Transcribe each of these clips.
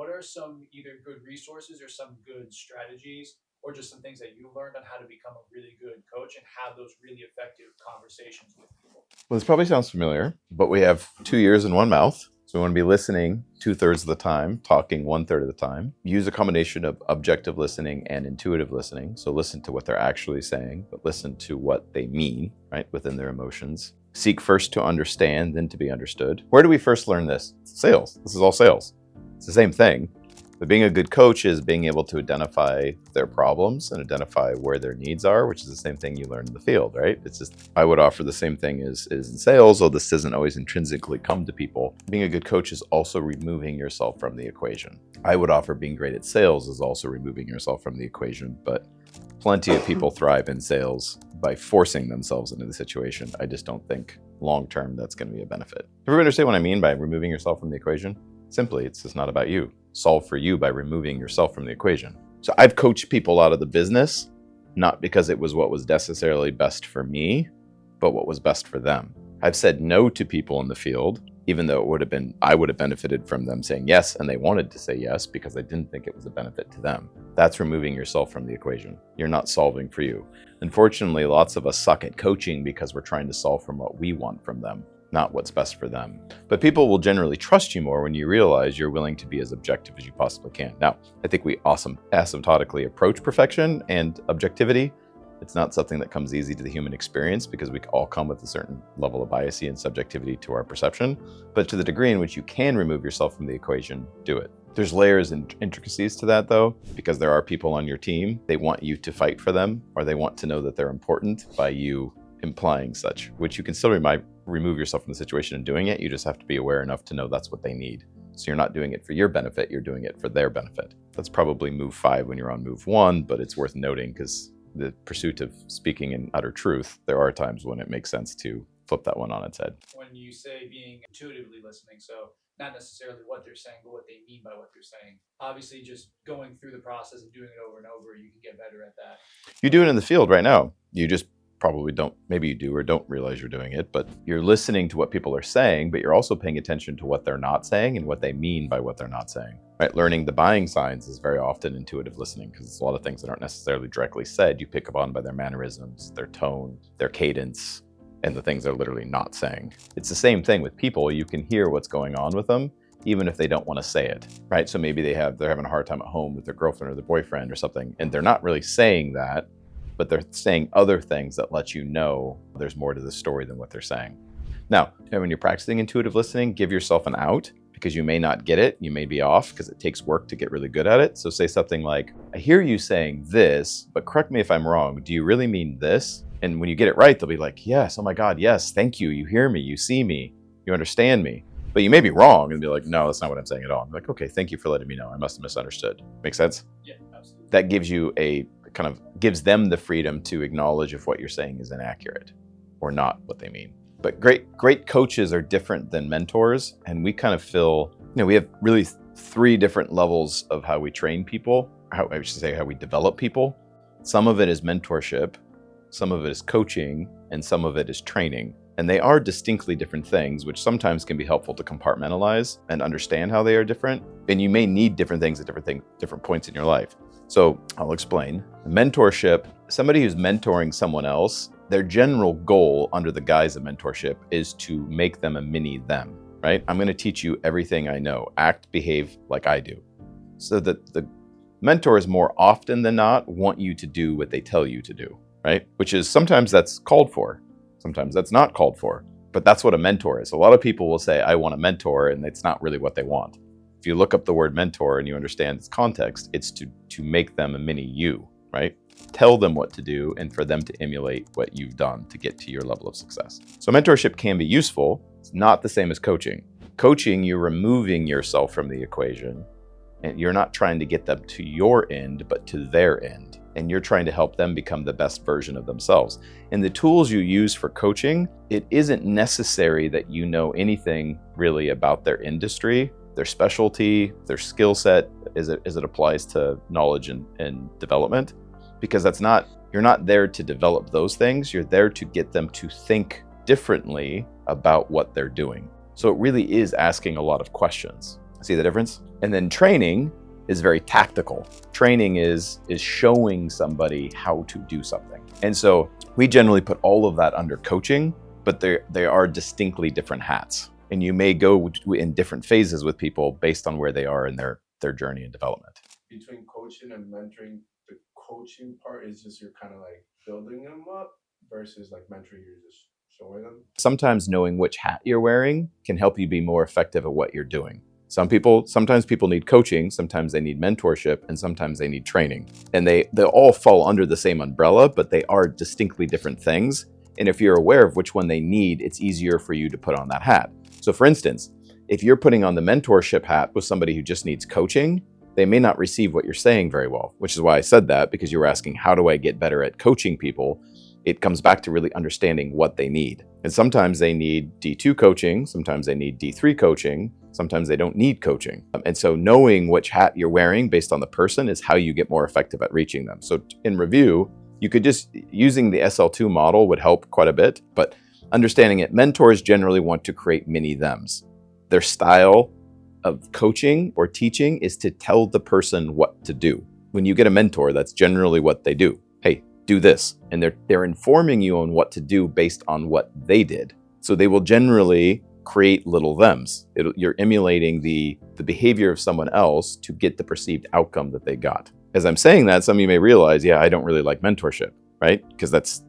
what are some either good resources or some good strategies or just some things that you learned on how to become a really good coach and have those really effective conversations with people? Well, this probably sounds familiar, but we have two ears and one mouth. So we want to be listening 2/3 of the time, talking 1/3 of the time. Use a combination of objective listening and intuitive listening. So listen to what they're actually saying, but listen to what they mean, right, within their emotions. Seek first to understand, then to be understood. Where do we first learn this? Sales. This is all sales. It's the same thing. But being a good coach is being able to identify their problems and identify where their needs are, which is the same thing you learn in the field, right? It's just, I would offer the same thing as in sales, though this doesn't always intrinsically come to people. Being a good coach is also removing yourself from the equation. I would offer being great at sales is also removing yourself from the equation, but plenty of people thrive in sales by forcing themselves into the situation. I just don't think long-term that's going to be a benefit. Everybody understand what I mean by removing yourself from the equation? Simply, it's just not about you. Solve for you by removing yourself from the equation. So I've coached people out of the business, not because it was what was necessarily best for me, but what was best for them. I've said no to people in the field, even though I would have benefited from them saying yes, and they wanted to say yes because I didn't think it was a benefit to them. That's removing yourself from the equation. You're not solving for you. Unfortunately, lots of us suck at coaching because we're trying to solve from what we want from them, not what's best for them. But people will generally trust you more when you realize you're willing to be as objective as you possibly can. Now, I think we asymptotically approach perfection and objectivity. It's not something that comes easy to the human experience because we all come with a certain level of bias and subjectivity to our perception. But to the degree in which you can remove yourself from the equation, do it. There's layers and intricacies to that though, because there are people on your team, they want you to fight for them, or they want to know that they're important by you implying such, which you can still remove yourself from the situation and doing it. You just have to be aware enough to know that's what they need. So you're not doing it for your benefit, you're doing it for their benefit. That's probably move 5 when you're on move 1, but it's worth noting because the pursuit of speaking in utter truth, there are times when it makes sense to flip that one on its head. When you say being intuitively listening, so not necessarily what they're saying, but what they mean by what they're saying. Obviously, just going through the process of doing it over and over, you can get better at that. You do it in the field right now. You just probably don't, maybe you do or don't realize you're doing it, but you're listening to what people are saying, but you're also paying attention to what they're not saying and what they mean by what they're not saying, right? Learning the buying signs is very often intuitive listening because it's a lot of things that aren't necessarily directly said. You pick up on by their mannerisms, their tone, their cadence, and the things they're literally not saying. It's the same thing with people. You can hear what's going on with them, even if they don't want to say it, right? So maybe they're having a hard time at home with their girlfriend or their boyfriend or something, and they're not really saying that, but they're saying other things that let you know there's more to the story than what they're saying. Now, when you're practicing intuitive listening, give yourself an out because you may not get it. You may be off because it takes work to get really good at it. So say something like, I hear you saying this, but correct me if I'm wrong. Do you really mean this? And when you get it right, they'll be like, yes, oh my God, yes, thank you. You hear me, you see me, you understand me. But you may be wrong and be like, no, that's not what I'm saying at all. I'm like, okay, thank you for letting me know. I must have misunderstood. Make sense? Yeah, absolutely. That gives you gives them the freedom to acknowledge if what you're saying is inaccurate or not what they mean. But great coaches are different than mentors. And we kind of feel, we have really 3 different levels of how we train people, how we develop people. Some of it is mentorship, some of it is coaching, and some of it is training. And they are distinctly different things, which sometimes can be helpful to compartmentalize and understand how they are different. And you may need different things at different points in your life. So I'll explain. Mentorship, somebody who's mentoring someone else, their general goal under the guise of mentorship is to make them a mini them, right? I'm going to teach you everything I know. Act, behave like I do. So that the mentors more often than not want you to do what they tell you to do, right? Which is sometimes that's called for. Sometimes that's not called for, but that's what a mentor is. A lot of people will say, I want a mentor, and it's not really what they want. If you look up the word mentor and you understand its context, it's to make them a mini you, right? Tell them what to do and for them to emulate what you've done to get to your level of success. So mentorship can be useful. It's not the same as coaching. Coaching, you're removing yourself from the equation and you're not trying to get them to your end, but to their end. And you're trying to help them become the best version of themselves. And the tools you use for coaching, it isn't necessary that you know anything really about their industry, their specialty, their skill set, as it applies to knowledge and development, because you're not there to develop those things. You're there to get them to think differently about what they're doing. So it really is asking a lot of questions. See the difference? And then training is very tactical. Training is showing somebody how to do something. And so we generally put all of that under coaching, but they are distinctly different hats. And you may go in different phases with people based on where they are in their journey and development. Between coaching and mentoring, the coaching part is just you're kind of like building them up versus like mentoring, you're just showing them. Sometimes knowing which hat you're wearing can help you be more effective at what you're doing. Sometimes people need coaching, sometimes they need mentorship, and sometimes they need training. And they all fall under the same umbrella, but they are distinctly different things. And if you're aware of which one they need, it's easier for you to put on that hat. So for instance, if you're putting on the mentorship hat with somebody who just needs coaching, they may not receive what you're saying very well, which is why I said that, because you were asking, how do I get better at coaching people? It comes back to really understanding what they need. And sometimes they need D2 coaching, sometimes they need D3 coaching, sometimes they don't need coaching. And so knowing which hat you're wearing based on the person is how you get more effective at reaching them. So in review, you could just, using the SL2 model would help quite a bit, but understanding it, mentors generally want to create mini thems. Their style of coaching or teaching is to tell the person what to do. When you get a mentor, that's generally what they do. Hey, do this. And they're informing you on what to do based on what they did. So they will generally create little thems. You're emulating the behavior of someone else to get the perceived outcome that they got. As I'm saying that, some of you may realize, yeah, I don't really like mentorship, right? Because that's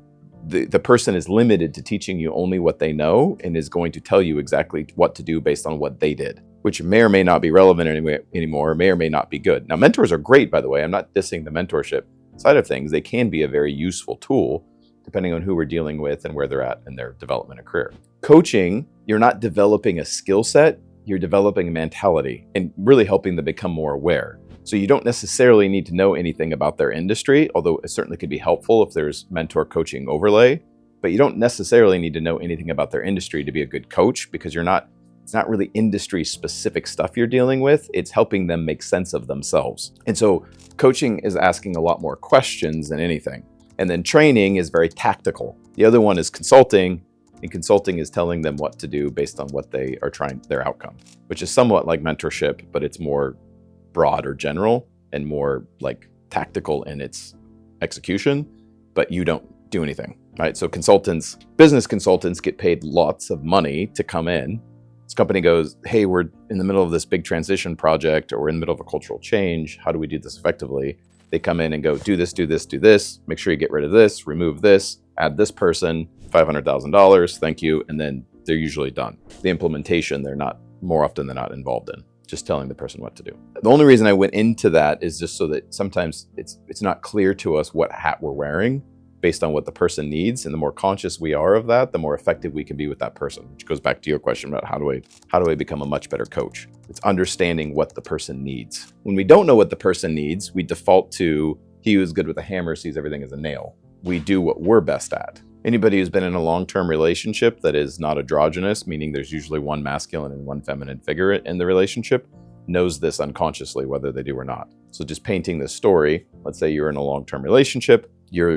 the person is limited to teaching you only what they know and is going to tell you exactly what to do based on what they did, which may or may not be relevant anymore, may or may not be good. Now, mentors are great, by the way. I'm not dissing the mentorship side of things. They can be a very useful tool depending on who we're dealing with and where they're at in their development and career. Coaching, you're not developing a skill set, you're developing a mentality and really helping them become more aware. So you don't necessarily need to know anything about their industry, although it certainly could be helpful if there's mentor coaching overlay, but you don't necessarily need to know anything about their industry to be a good coach, because it's not really industry specific stuff you're dealing with. It's helping them make sense of themselves. And so coaching is asking a lot more questions than anything. And then training is very tactical. The other one is consulting, and consulting is telling them what to do based on what they are their outcome, which is somewhat like mentorship, but it's more broad or general and more like tactical in its execution, but you don't do anything, right? So business consultants get paid lots of money to come in. This company goes, hey, we're in the middle of this big transition project, or we're in the middle of a cultural change. How do we do this effectively? They come in and go, do this, do this, do this. Make sure you get rid of this, remove this, add this person, $500,000, thank you. And then they're usually done. The implementation, they're not, more often than not, involved in. Just telling the person what to do. The only reason I went into that is just so that sometimes it's not clear to us what hat we're wearing based on what the person needs. And the more conscious we are of that, the more effective we can be with that person, which goes back to your question about how do I become a much better coach? It's understanding what the person needs. When we don't know what the person needs, we default to he who's good with a hammer sees everything as a nail. We do what we're best at. Anybody who's been in a long-term relationship that is not androgynous, meaning there's usually one masculine and one feminine figure in the relationship, knows this unconsciously, whether they do or not. So just painting this story, let's say you're in a long-term relationship, you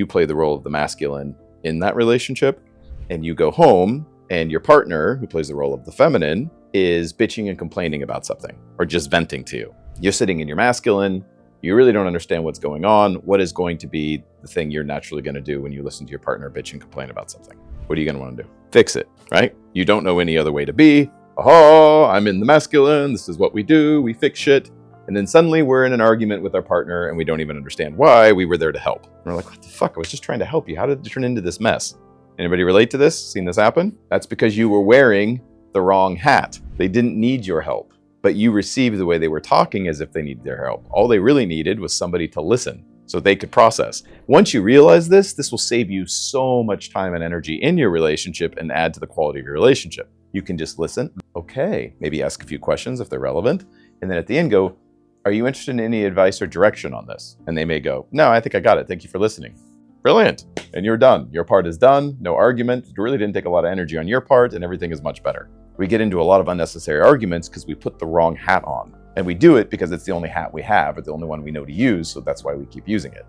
play the role of the masculine in that relationship, and you go home and your partner, who plays the role of the feminine, is bitching and complaining about something or just venting to you. You're sitting in your masculine, you really don't understand what's going on. What is going to be the thing you're naturally going to do when you listen to your partner bitch and complain about something? What are you going to want to do? Fix it, right? You don't know any other way to be. Oh, I'm in the masculine. This is what we do. We fix shit. And then suddenly we're in an argument with our partner and we don't even understand why. We were there to help. And we're like, what the fuck? I was just trying to help you. How did it turn into this mess? Anybody relate to this? Seen this happen? That's because you were wearing the wrong hat. They didn't need your help, but you received the way they were talking as if they needed their help. All they really needed was somebody to listen so they could process. Once you realize this will save you so much time and energy in your relationship and add to the quality of your relationship. You can just listen. Okay, maybe ask a few questions if they're relevant. And then at the end go, are you interested in any advice or direction on this? And they may go, no, I think I got it. Thank you for listening. Brilliant. And you're done. Your part is done. No argument. It really didn't take a lot of energy on your part and everything is much better. We get into a lot of unnecessary arguments because we put the wrong hat on. And we do it because it's the only hat we have or the only one we know to use. So that's why we keep using it.